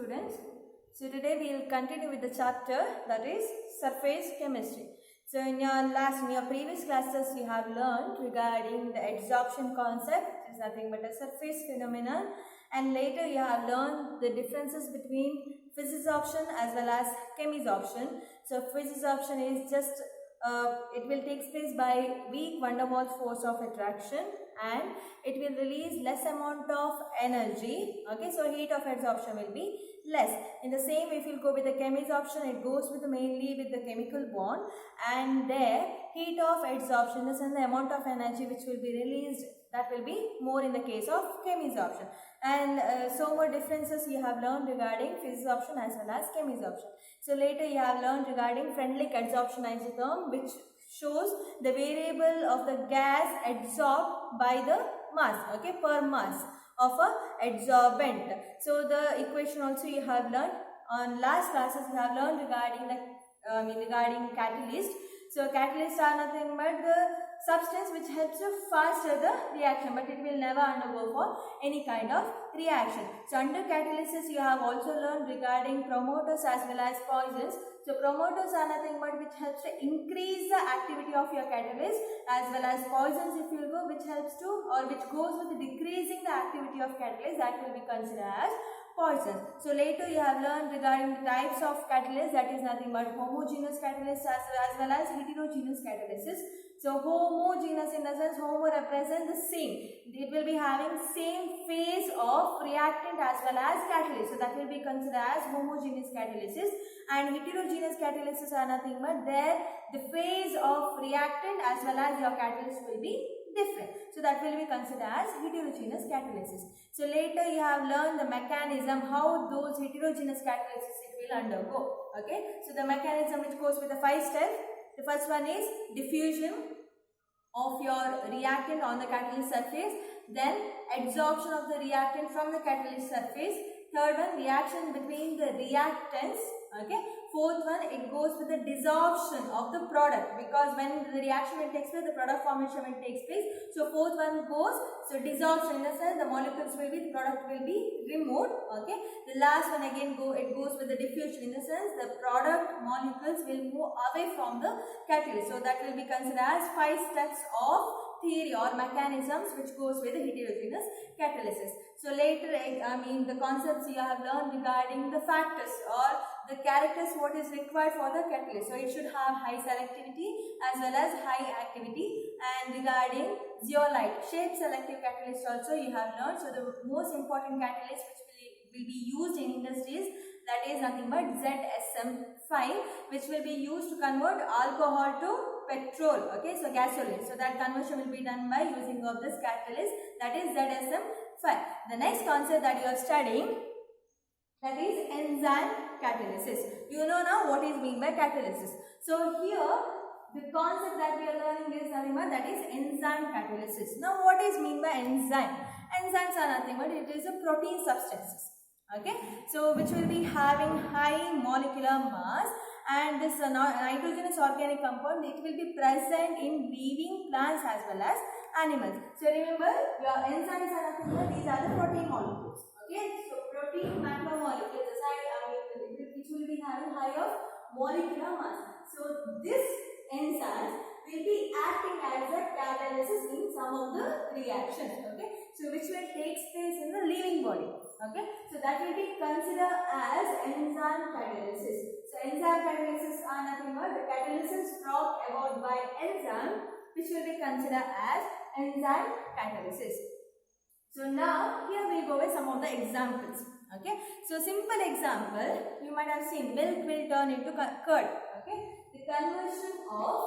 students. So today we will continue with the chapter that is surface chemistry. So in your previous classes you have learned regarding the adsorption concept, which is nothing but a surface phenomenon, and later you have learned the differences between physisorption as well as chemisorption. So physisorption is just it will take place by weak van der Waals force of attraction, and it will release less amount of energy. Okay, so heat of adsorption will be less. In the same, if you go with the chemisorption, it goes with mainly with the chemical bond, and there heat of adsorption, this is the amount of energy which will be released, that will be more in the case of chemisorption. And so more differences you have learned regarding physisorption as well as chemisorption. So later you have learned regarding Freundlich adsorption isotherm, which shows the variable of the gas adsorbed by the mass, okay, per mass of a adsorbent. So the equation also you have learned. On last classes you have learned regarding the regarding catalyst. So catalysts are nothing but the substance which helps to faster the reaction, but it will never undergo for any kind of reaction. So under catalysis you have also learned regarding promoters as well as poisons. So promoters are nothing but which helps to increase the activity of your catalyst, as well as poisons if you go, which helps to or which goes with decreasing the activity of catalyst, that will be considered as poisons. So later you have learned regarding the types of catalysts, that is nothing but homogeneous catalysts as well as heterogeneous catalysis. So homogeneous in the sense homo represents the same. It will be having same phase of reactant as well as catalyst. So that will be considered as homogeneous catalysis. And heterogeneous catalysis are nothing but there the phase of reactant as well as your catalyst will be different. So that will be considered as heterogeneous catalysis. So later you have learned the mechanism how those heterogeneous catalysis it will undergo. Okay. So the mechanism which goes with the 5 steps. The first one is diffusion of your reactant on the catalyst surface, then adsorption of the reactant from the catalyst surface. Third one, reaction between the reactants. Okay. Fourth one, it goes with the desorption of the product, because when the reaction will take place, the product formation will take place. So fourth one goes, so desorption in the sense the molecules will be, the product will be removed. Okay. The last one again it goes with the diffusion in the sense the product molecules will move away from the catalyst. So that will be considered as 5 steps of theory or mechanisms which goes with the heterogeneous catalysis. So later, the concepts you have learned regarding the factors or the characters what is required for the catalyst. So it should have high selectivity as well as high activity. And regarding zeolite, shape selective catalyst also you have learned. So the most important catalyst which will be used in industries, that is nothing but ZSM5, which will be used to convert alcohol to petrol, okay, so gasoline. So that conversion will be done by using of this catalyst, that is ZSM5. The next concept that you are studying, that is enzyme catalysis. You know now what is meant by catalysis. So here the concept that we are learning is nothing but that is enzyme catalysis. Now what is meant by enzyme? Enzymes are nothing but it is a protein substances. Okay, so which will be having high molecular mass, and this nitrogenous organic compound, it will be present in living plants as well as animals. So remember, your enzymes are nothing but these are the protein molecules. Okay, so protein macromolecules which will be having high of molecular mass. So this enzymes will be acting as a catalysis in some of the reactions. Okay, so which will take place in the living body. Okay, so that will be considered as enzyme catalysis. So enzyme catalysis are nothing but the catalysis brought about by enzyme, which will be considered as enzyme catalysis. So now here we go with some of the examples. Okay, so simple example, you might have seen milk will turn into curd. Okay, the conversion of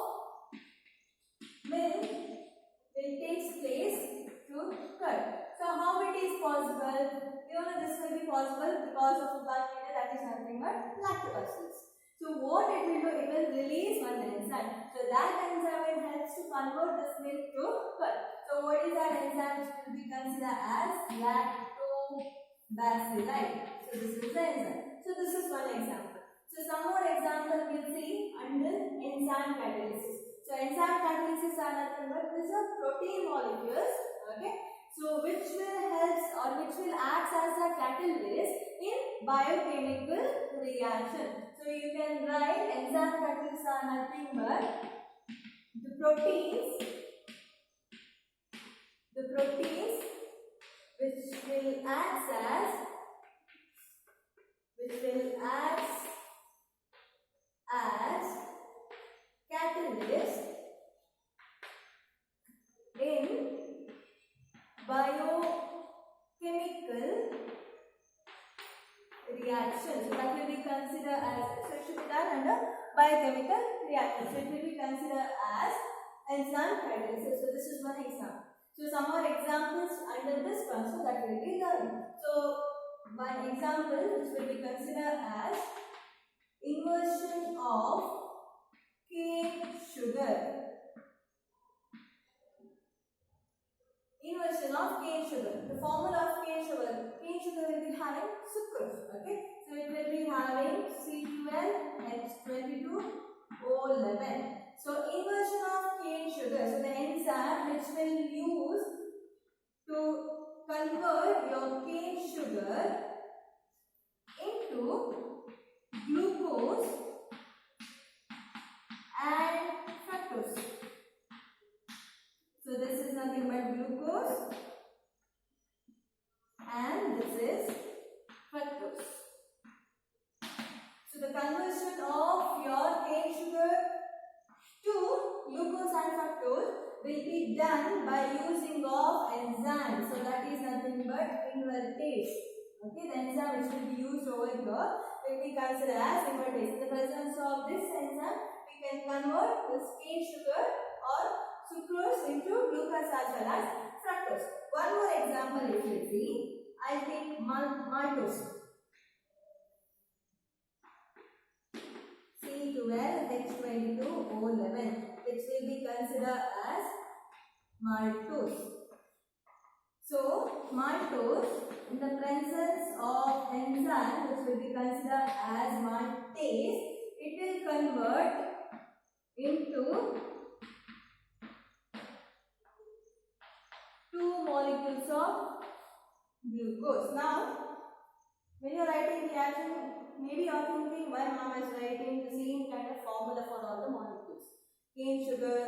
milk will take place to curd. So how it is possible? You know this will be possible because of a bacteria that is nothing but lactobacillus. So what it will do? It will release one enzyme. So that enzyme will help to convert this milk to curd. So what is that enzyme? Which will be considered as lactobacilli. So this is the enzyme. So this is one example. So some more example we will see under enzyme catalysis. So enzyme catalysis are nothing but these are protein molecules. Okay. So which will helps or which will act as a catalyst in biochemical reaction. So you can write enzyme catalysts are nothing but the proteins which will act as catalyst in biochemical reaction. So that will be considered as, so it should be done under biochemical reaction. So it will be considered as enzyme catalysis. So this is one example. So some more examples under this concept that will be learned. So one example which will be considered as inversion of cane sugar. Inversion of cane sugar. The formula of cane sugar. Cane sugar will be having sucrose. Okay. So it will be having C12H22O11. So inversion of cane sugar. So the enzyme which will use to convert your cane sugar into glucose and fructose. So this is nothing but glucose and this is fructose. So the conversion of your cane sugar to glucose and fructose will be done by using of enzyme. So that is nothing but invertase. Okay, the enzyme which will be used over here will be considered as invertase. In the presence of this enzyme, we can convert this cane sugar or sucrose into glucose as well as fructose. One more example if you see, I take maltose. C12H22O11, which will be considered as maltose. So maltose, in the presence of enzyme which will be considered as maltase, it will convert into 2 molecules of glucose. Now, when you are writing reaction, maybe you are thinking why mom is writing the same kind of formula for all the molecules. Cane sugar,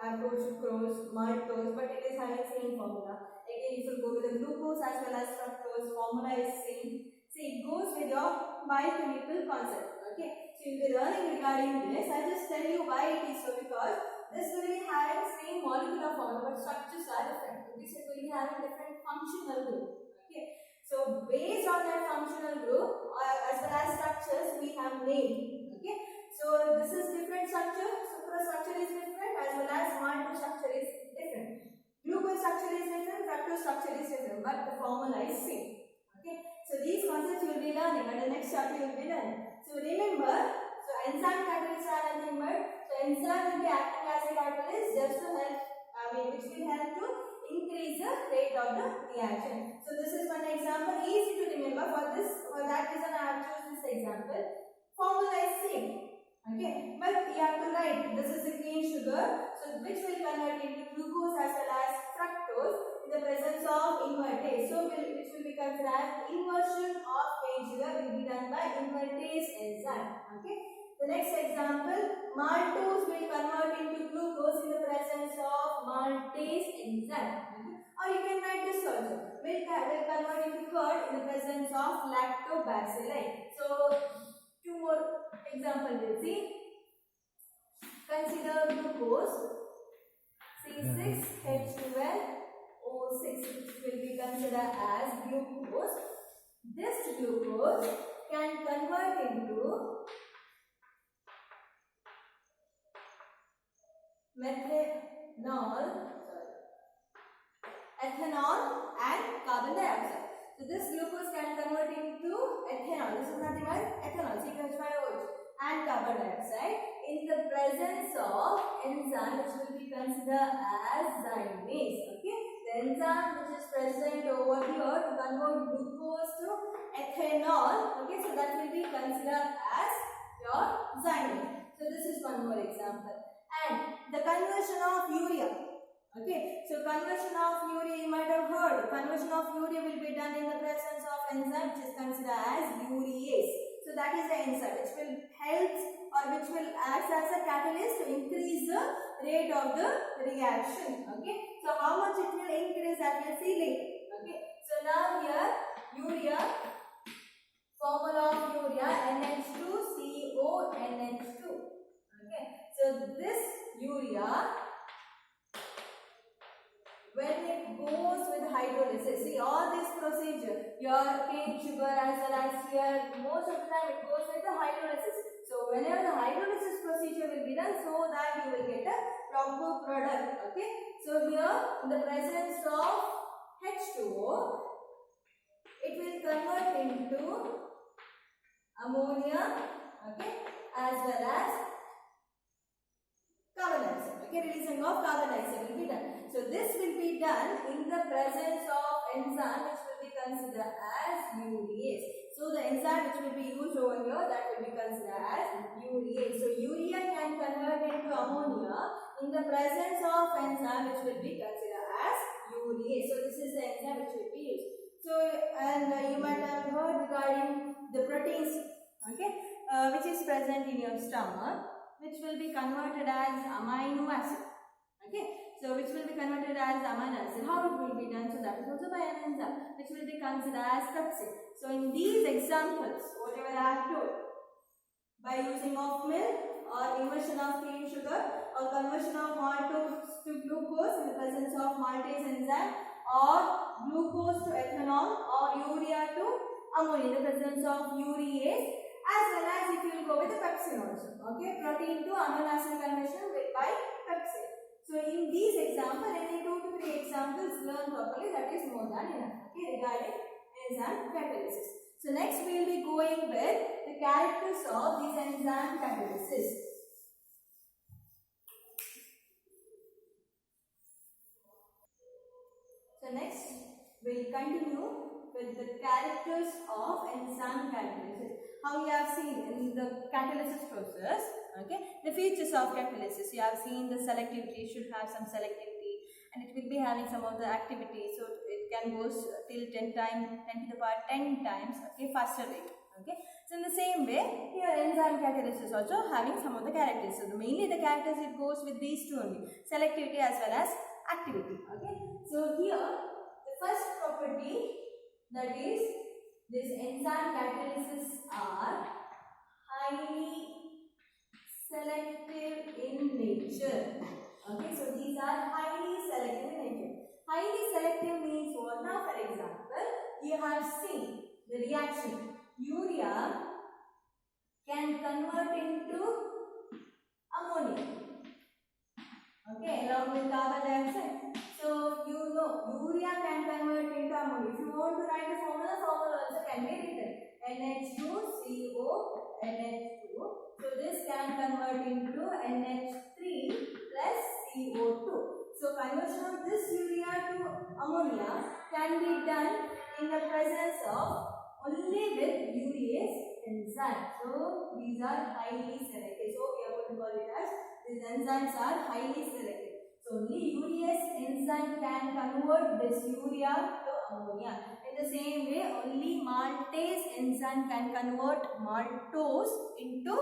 sucrose, maltose, but it is having same formula. Again, if you go with the glucose as well as fructose, formula is same. See, it goes with your biochemical concept. Okay, so you will be learning regarding this. I just tell you why it is so, because this will be having same molecular formula, but structures are different. Okay, so it will be having different functional group. Okay, so based on that functional group as well as structures, we have named. Okay, so this is different structure. Sucrose structure is different as well as maltose structure is different. Glucose structure is different, fructose structure is different, but the formula is same. Okay, so these concepts you will be learning, and the next chapter you will be learning. So remember, so enzyme catalysts are nothing but, so enzyme will be acting as a catalyst just to help, which will help to increase the rate of the reaction. So this is one example, easy to remember. For that reason I have chosen this example. Formula is same. Okay, but you have to write this is the cane sugar, so which will convert into glucose as well as fructose in the presence of invertase. So which will be considered as inversion of cane sugar will be done by invertase enzyme. Okay. The next example, maltose will convert into glucose in the presence of maltase enzyme. Okay. Or you can write this also. Will convert into curd in the presence of lactobacilli. So two more example we'll see. Consider glucose C6H12O6, which will be considered as glucose. This glucose can convert into ethanol and carbon dioxide. So this glucose can convert into ethanol. This is nothing but ethanol, CH5OH, and carbon dioxide in the presence of enzyme which will be considered as zymase. Okay, the enzyme which is present over here to convert glucose to ethanol. Okay, so that will be considered as your zymase. So this is one more example. And the conversion of urea. Okay, so conversion of urea, you might have heard, conversion of urea will be done in the presence of enzyme which is considered as urease. So that is the enzyme which will help or which will act as a catalyst to increase the rate of the reaction. Okay, so how much it will increase that we will see later. Okay, so now here urea, formula of urea NH2CO NH2. Okay, so this urea, when it goes with hydrolysis, see all this procedure, your cane sugar as well as here, most of the time it goes with the hydrolysis. So whenever the hydrolysis procedure will be done, so that you will get a proper product. Okay, so here in the presence of H2O, it will convert into ammonia, okay, as well as carbon dioxide. Okay, releasing of carbon dioxide will be done. So this will be done in the presence of enzyme which will be considered as urease. So the enzyme which will be used over here, that will be considered as urease. So urea can convert into ammonia in the presence of enzyme which will be considered as urease. So this is the enzyme which will be used. So and you might have heard regarding the proteins, okay, which is present in your stomach, which will be converted as amino acid. Okay, so which will be converted as amino acid. How it will be done? So that is also by an enzyme which will be considered as pepsin. So in these examples, whatever I have told, by using of milk or immersion of cane sugar or conversion of maltose to glucose in the presence of maltase enzyme, or glucose to ethanol, or urea to ammonia in the presence of urease, as well as if you will go with the pepsin also. Okay, protein to amino acid conversion with by pepsin. So in these examples, any 2 to 3 examples learn properly, that is more than enough. Okay, regarding enzyme catalysis. So next we will be going with the characters of these enzyme catalysis. So next we will continue with the characters of enzyme catalysis. How we have seen in the catalysis process, okay, the features of catalysis. You have seen the selectivity, should have some selectivity, and it will be having some of the activity. So it can go till 10 to the power 10 times, okay, faster rate. Okay, so in the same way, here enzyme catalysis also having some of the characters. So mainly the characters, it goes with these two only, selectivity as well as activity. Okay, so here the first property, that is, this enzyme catalysis are highly selective in nature. Okay, so these are highly selective in nature. Highly selective means what? Now for example, you have seen the reaction. Urea can convert into ammonia, okay, along with carbon dioxide. So you know urea can convert into ammonia. If you want to write the formula also can be written NH2CO NH2. So this can convert into NH3 plus CO2. So conversion of this urea to ammonia can be done in the presence of only with urease enzyme. So these are highly selective. So we are going to call it as these enzymes are highly selective. So only urease enzyme can convert this urea to ammonia. In the same way, only maltase enzyme can convert maltose into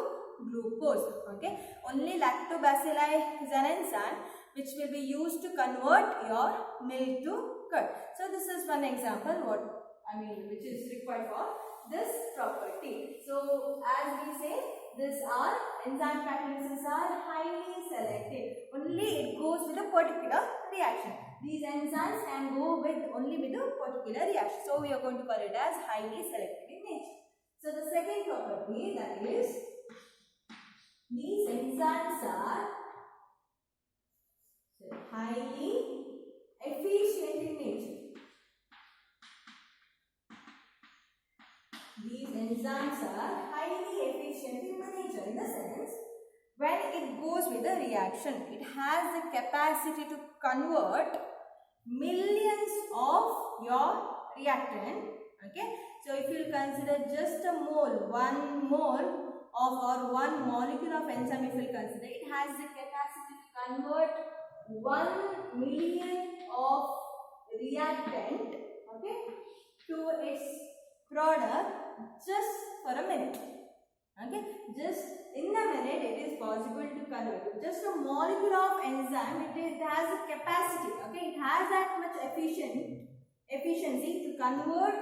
glucose. Okay, only lactobacilli is an enzyme which will be used to convert your milk to curd. So this is one example which is required for this property. So as we say, these are enzyme catalysis are highly selective. Only it goes with a particular reaction. These enzymes can go with only with a particular reaction. So we are going to call it as highly selective in nature. So the second property, that is, these enzymes are highly efficient in nature. These enzymes are highly efficient in nature, in the sense, when it goes with a reaction, it has the capacity to convert millions of your reactant. Okay, so if you consider just a mole, 1 mole of or 1 molecule of enzyme, if you consider, it has the capacity to convert 1 million of reactant, okay, to its product just for a minute. Okay, just in a minute it is possible to convert. Just a molecule of enzyme, it has a capacity, okay, it has that much efficiency to convert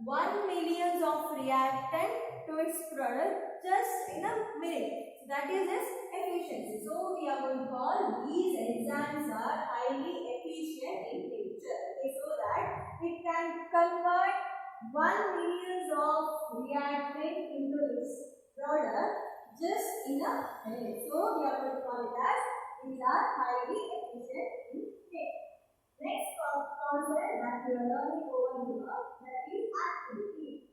1 million of reactant to its product just in a minute. So that is its efficiency. So we are going to call these enzymes are highly efficient in nature, okay, so that it can convert 1 million of reactant into its product just in a minute. So we are going to call it as these are highly efficient in nature. Next concept that we are learning over here, that is activity.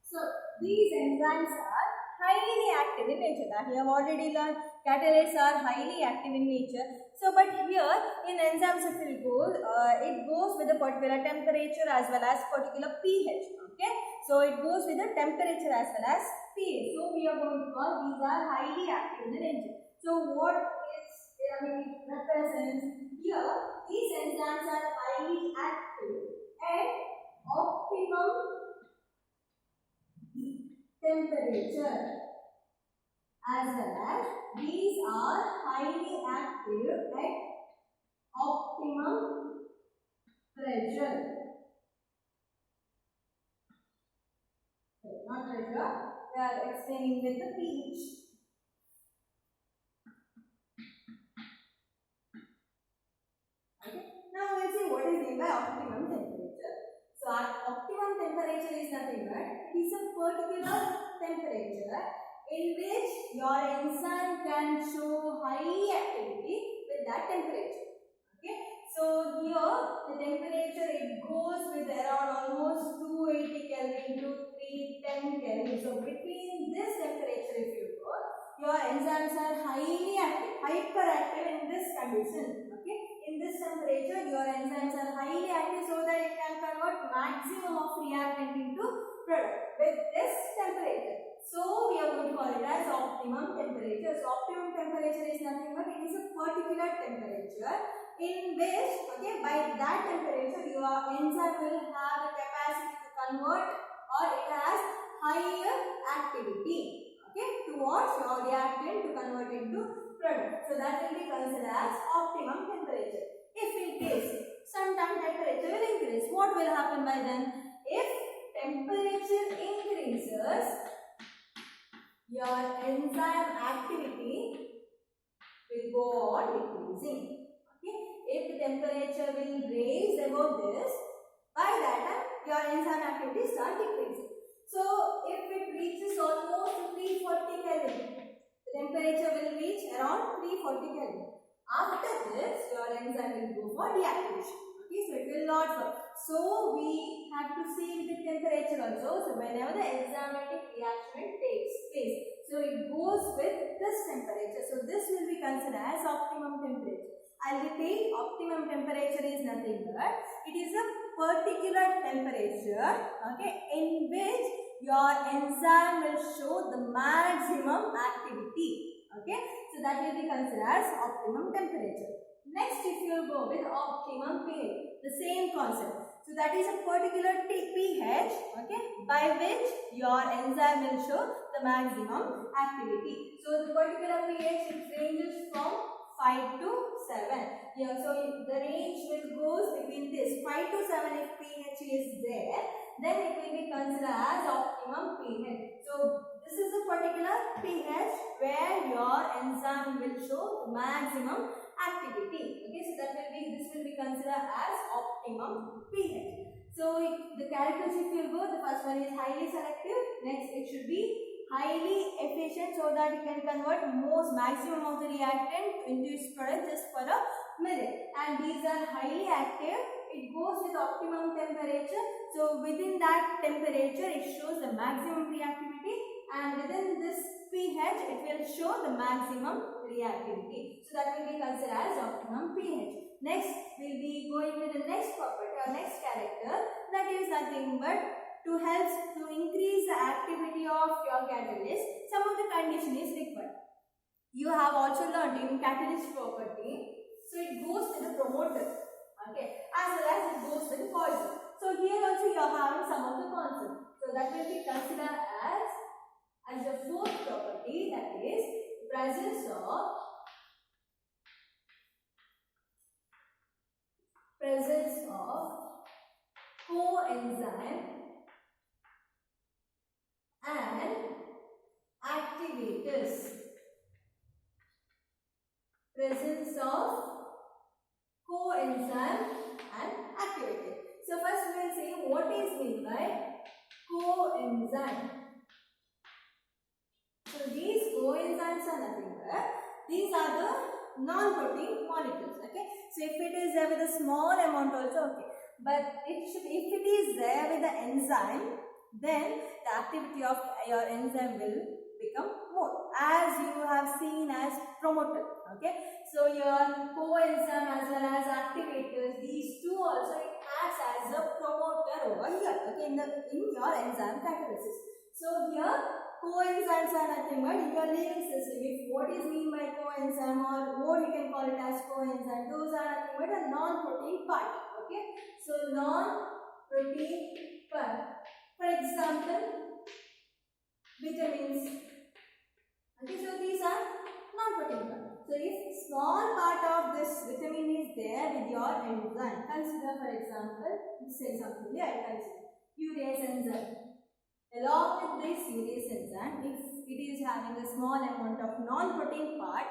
So these enzymes are highly active in nature. That we have already learned. Catalysts are highly active in nature. So, but here in enzymes if it goes with a particular temperature as well as particular pH. Okay, so it goes with the temperature as well as pH. So we are going to call these are highly active in nature. So what is it represents here? These enzymes are highly active at optimum temperature, as well as these are highly active at optimum pressure. Not pressure, we are explaining with the pH. Okay. Now we'll see what is meant by optimum temperature. So our optimum temperature is nothing but it is a particular temperature in which your enzyme can show high activity with that temperature. Okay. So here the temperature it goes with around almost 280 Kelvin to 310 Kelvin. So between this temperature if you go, your enzymes are highly active, hyperactive in this condition. Okay. In this temperature your enzymes are highly active so that it can convert maximum of reactant into product with this temperature. So we are going to call it as optimum temperature. So optimum temperature is nothing but it is a particular temperature in which, okay, by that temperature your enzyme will have the capacity to convert or it has higher activity, okay, towards your reactant to convert into product. So that will be considered as optimum temperature. If in case sometime temperature will increase, what will happen by then? If temperature increases, your enzyme activity will go on decreasing. Okay, if the temperature will raise above this, by that time your enzyme activity start decreasing. So if it reaches almost 340 Kelvin, the temperature will reach around 340 Kelvin. After this, your enzyme will go for deactivation. Okay, so it will not work. So we have to see with the temperature also. So whenever the enzymatic reaction takes place, so it goes with this temperature. So this will be considered as optimum temperature. I'll repeat, optimum temperature is nothing but it is a particular temperature, okay, in which your enzyme will show the maximum activity. Okay, so that will be considered as optimum temperature. Next, if you go with optimum pH, the same concept. So that is a particular pH, okay, by which your enzyme will show the maximum activity. So the particular pH it ranges from 5 to 7. Yeah, so the range will goes between this 5 to 7. If pH is there, then it will be considered as optimum pH. So this is a particular pH where your enzyme will show the maximum activity. Okay, so this will be considered as optimum pH. So the characteristic will go. The first one is highly selective. Next, it should be highly efficient so that it can convert maximum of the reactant into its product just for a minute. And these are highly active. It goes with optimum temperature. So within that temperature, it shows the maximum reactivity, and within this pH, it will show the maximum reactivity. So that will be considered as optimum pH. Next, we will be going with the next property or next character, that is nothing but to help to increase the activity of your catalyst, some of the condition is required. You have also learned in catalyst property, so it goes with the promoter, okay, as well as it goes with the poison. So here also you are having some of the concepts. So that will be considered as the fourth property, that is presence of coenzyme and activators. Presence of coenzyme and activator. So first we will see what is meant by coenzyme. So these coenzymes are nothing but these are the non-protein molecules. Okay. So if it is there with a small amount also okay, but if it is there with the enzyme, then the activity of your enzyme will become more, as you have seen as promoter. Okay. So your coenzyme as well as activators, these two also it acts as a promoter over here. Okay, in your enzyme catalysis. So here coenzymes are nothing but in your living system. If what is mean by coenzyme, or what you can call it as coenzyme, those are nothing but a non-protein part. Okay, so non-protein part. For example, vitamins. Okay, so these are non-protein part. So if small part of this vitamin is there with your enzyme, consider for example, say something here, I consider urease enzyme. Along with this urease enzyme, if it is having a small amount of non-protein part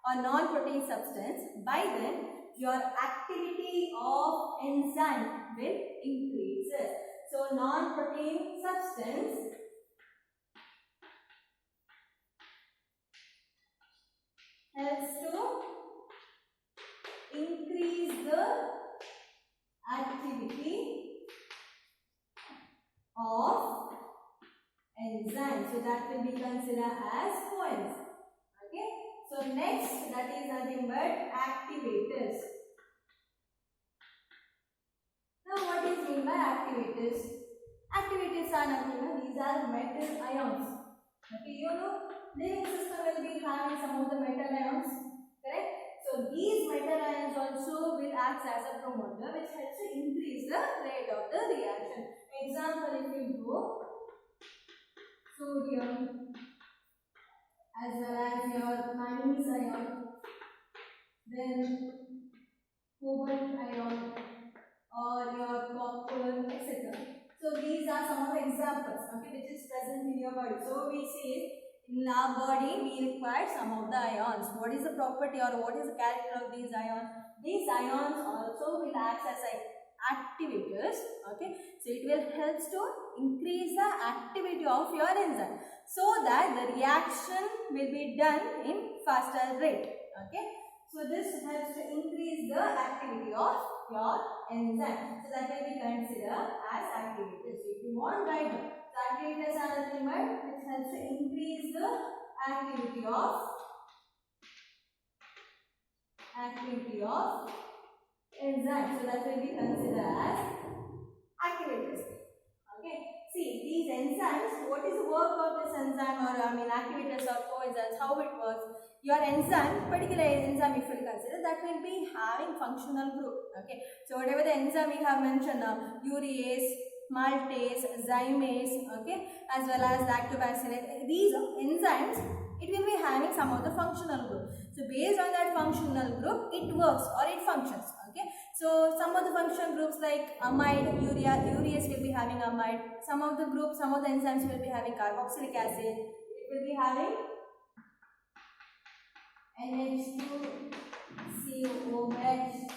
or non-protein substance, by then your activity of enzyme will increase. So non-protein substance helps to increase the activity of enzyme. So that will be considered as coenzyme. Okay. So next, that is nothing but activators. Now what is mean by activators? Activators are nothing but these are metal ions. Okay, you know living system will be having some of the metal ions, correct? So these metal ions also will act as a promoter, which helps to increase the rate of the reaction. Example, if you go sodium as well as your manganese ion, then cobalt ion or your copper, etc. So these are some of the examples, okay, which is present in your body. So we see in our body we require some of the ions. What is the property or what is the character of these ions? These ions also will act as activators. Okay, so it will help to increase the activity of your enzyme so that the reaction will be done in faster rate. Okay, so this helps to increase the activity of your enzyme. So that will be considered as activators. If you want, write them. So activators are nothing but which helps to increase the activity of enzyme. So that will be considered as activators. Okay. See, these enzymes, what is the work of this enzyme, or activators or coenzymes, how it works? Your enzyme, particular enzyme if you consider, that will be having functional group. Okay. So whatever the enzyme we have mentioned now, urease, maltase, zymase, okay, as well as lactobacillus, these enzymes, it will be having some of the functional group. So based on that functional group, it works or it functions. Okay. So some of the functional groups like amide, urease will be having amide. Some of the groups, some of the enzymes will be having carboxylic acid. It will be having NH2, COOH,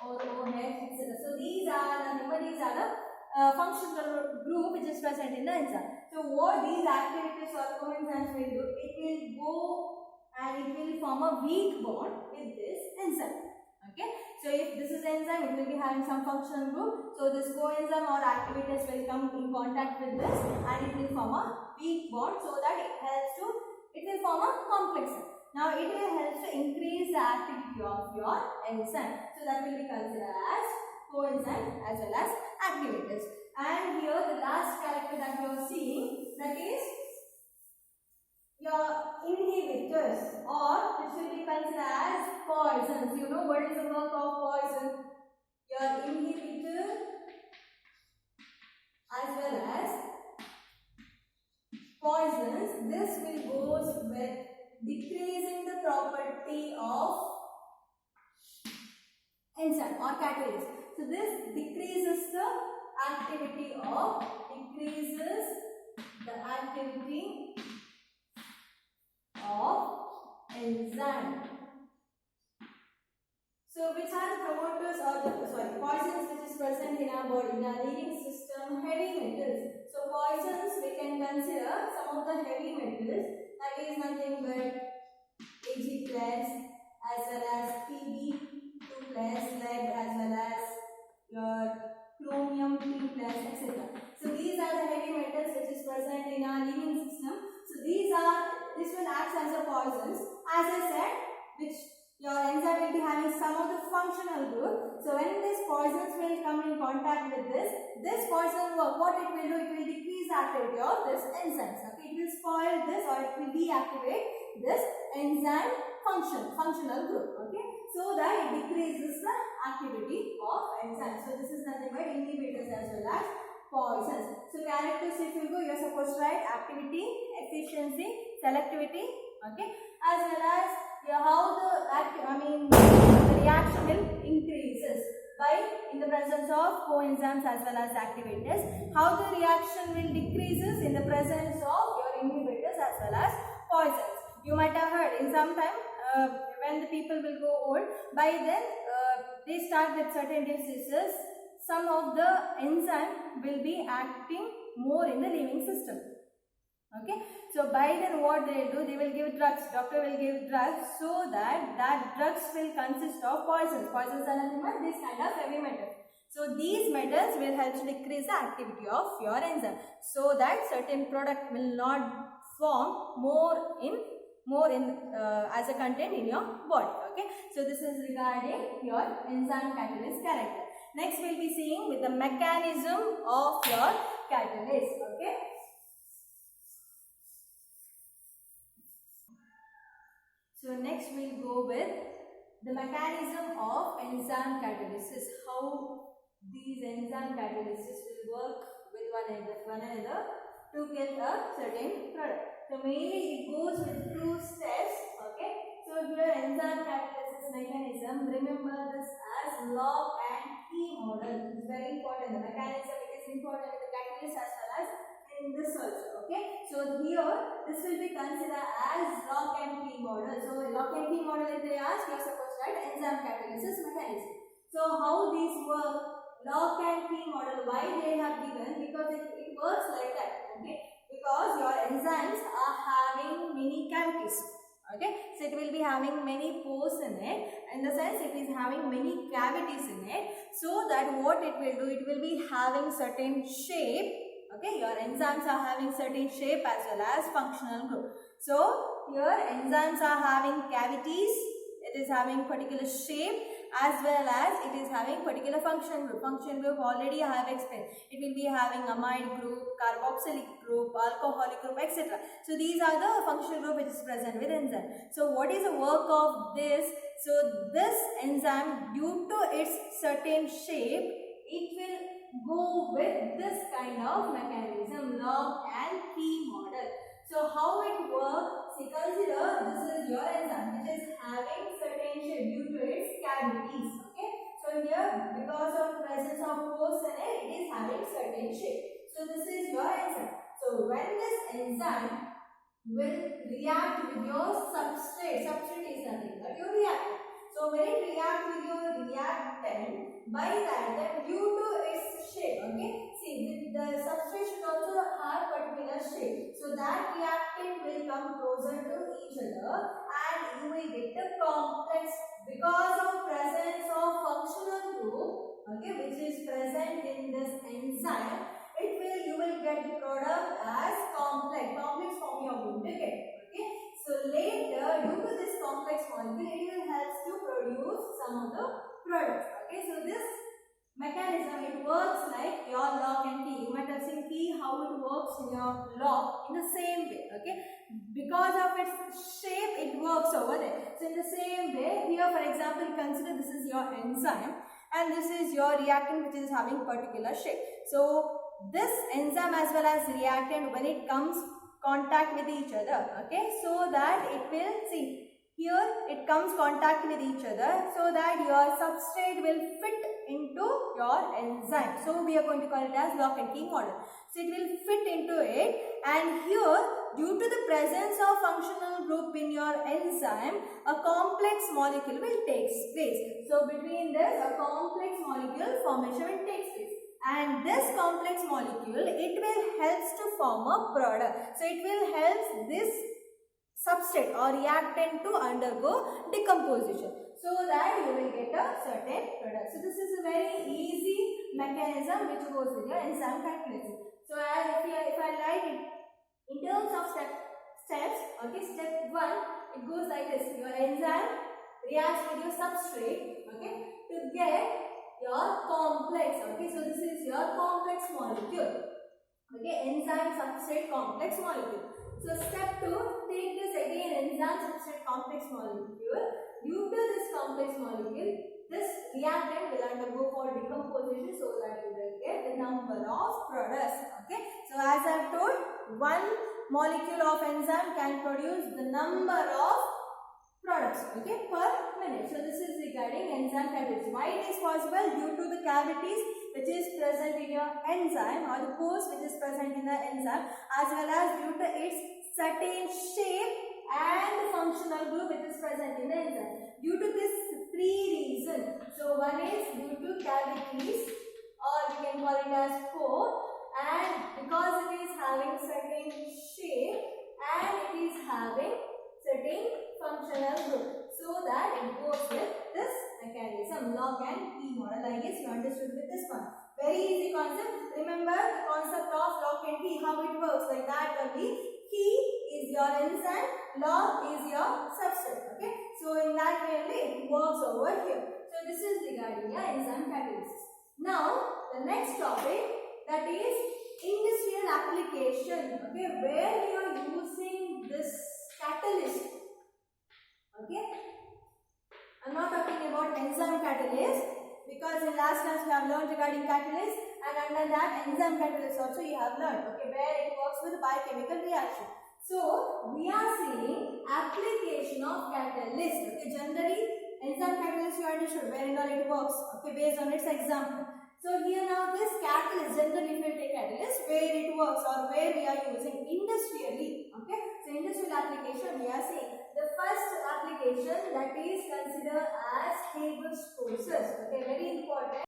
or OH, etc. So these are the functional group which is present in the enzyme. So what these activators or coenzymes will do, it will go and it will form a weak bond with this enzyme. Okay. So if this is enzyme, it will be having some functional group. So this coenzyme or activators will come in contact with this and it will form a weak bond so that it will form a complex. Now it will help to increase the activity of your enzyme. So that will be considered as coenzyme as well as activators. And here the last character that you are seeing, that is your inhibitors, or which will be considered as poisons. You know what is the work of poison? Your inhibitor as well as poisons. This will goes with decreasing the property of enzyme or catalyst. So this decreases the activity of enzyme. So which are the promoters or the poisons which is present in our body, in our living system? Heavy metals. So poisons we can consider some of the heavy metals, that is nothing but Ag plus as well as Pb2 plus, lead as well as your chromium 3 plus, etc. So these are the heavy metals which is present in our living system. So this will act as a poisons. As I said, which your enzyme will be having some of the functional group. So when these poisons will come in contact with this poison work, what it will do, it will decrease the activity of this enzymes. Okay, it will spoil this or it will deactivate this enzyme functional group. Okay, so that it decreases the activity of enzymes. So this is nothing but inhibitors as well as poisons. So characters, if you go, you are supposed to write activity, efficiency, selectivity. Okay, as well as how the reaction will increases by in the presence of coenzymes as well as activators. How the reaction will decreases in the presence of your inhibitors as well as poisons. You might have heard in some time when the people will go old, by then they start with certain diseases. Some of the enzyme will be acting more in the living system. Okay, so by then what they will do, they will give drugs. Doctor will give drugs so that drugs will consist of poisons. Poisons are nothing but this kind of heavy metals. So these metals will help to decrease the activity of your enzyme, so that certain product will not form more in as a content in your body. Okay, so this is regarding your enzyme catalyst character. Next we'll be seeing with the mechanism of your catalyst. Okay. So next we'll go with the mechanism of enzyme catalysis. How these enzyme catalysis will work with one another to get a certain product. So mainly it goes with two steps. Okay. So here enzyme catalysis mechanism. Remember this as log and key model. It's very important. The mechanism it is important with the catalyst as well as in this also. Okay, so here this will be considered as lock and key model. So lock and key model, if they ask, you are supposed to write enzyme catalysis mechanism. So how these work? Lock and key model, why they have given? Because it works like that. Okay, because your enzymes are having many cavities. Okay, so it will be having many pores in it. In the sense, it is having many cavities in it. So that what it will do, it will be having certain shape. Okay, your enzymes are having certain shape as well as functional group. So here enzymes are having cavities, it is having particular shape as well as it is having particular function group. Function group already I have explained. It will be having amide group, carboxylic group, alcoholic group, etc. So these are the functional group which is present with enzyme. So what is the work of this? So this enzyme, due to its certain shape, it will go with this kind of mechanism, log and key model. So how it works? See, consider this is your enzyme which is having certain shape due to its cavities. Okay, so here because of presence of pores in it, it is having certain shape. So this is your enzyme. So when this enzyme will react with your substrate is nothing but your reactant. So when it reacts with your reactant, by that then due to its shape, okay, see the substrate should also have particular shape. So that reactant will come closer to each other and you will get the complex because of presence of functional group, okay, which is present in this enzyme. You will get the product as complex form you are going to get. Okay, so later due to this complex molecule, it will help to produce some of the products. Okay, so this mechanism, it works like your lock and key. You might have seen key, how it works in your lock in the same way, okay? Because of its shape, it works over there. So in the same way, here for example, consider this is your enzyme and this is your reactant which is having particular shape. So this enzyme as well as reactant, when it comes contact with each other, okay, so that it will, see, here it comes contact with each other so that your substrate will fit into your enzyme. So we are going to call it as lock and key model. So it will fit into it, and here due to the presence of functional group in your enzyme, a complex molecule will take place. So between this, a complex molecule formation will take place. And this complex molecule, it will helps to form a product. So it will help this substrate or reactant to undergo decomposition so that you will get a certain product. So this is a very easy mechanism which goes with your enzyme catalysis. So as if I write it in terms of steps, okay, step 1, it goes like this. Your enzyme reacts with your substrate, okay, to get your complex, okay. So this is your complex molecule, okay, enzyme substrate complex molecule. So step 2, take this again enzyme substrate complex molecule. Due to this complex molecule, this reactant will undergo for decomposition so that you will get the number of products, okay. So as I have told, one molecule of enzyme can produce the number of products, okay, per minute. So this is regarding enzyme catalysis. Why it is possible? Due to the cavities which is present in your enzyme or the pores which is present in the enzyme, as well as due to its certain shape and the functional group which is present in the enzyme. Due to this 3 reasons. So one is due to cavities, or we can call it as pore, and because it is having certain shape and it is having certain functional group, so that it goes with this mechanism, lock and key model. I guess you understood with this one. Very easy concept. Remember the concept of lock and key, how it works like that only. Key is your enzyme, lock is your substrate, okay. So in that way only it works over here. So this is regarding your enzyme catalysis. Now the next topic, that is industrial application, okay, where we are using this catalyst, okay. I'm not talking about enzyme catalyst, because in last class we have learned regarding catalyst, and under that enzyme catalyst also you have learned, okay, where it works with biochemical reaction. So we are seeing application of catalyst, okay. Generally enzyme catalyst you understood where and all it works, okay, based on its example. So here now this catalyst, generally if we take catalyst, where it works or where we are using industrially, okay. So industrial application we are seeing the first application, that is considered as Haber's process, okay, very important.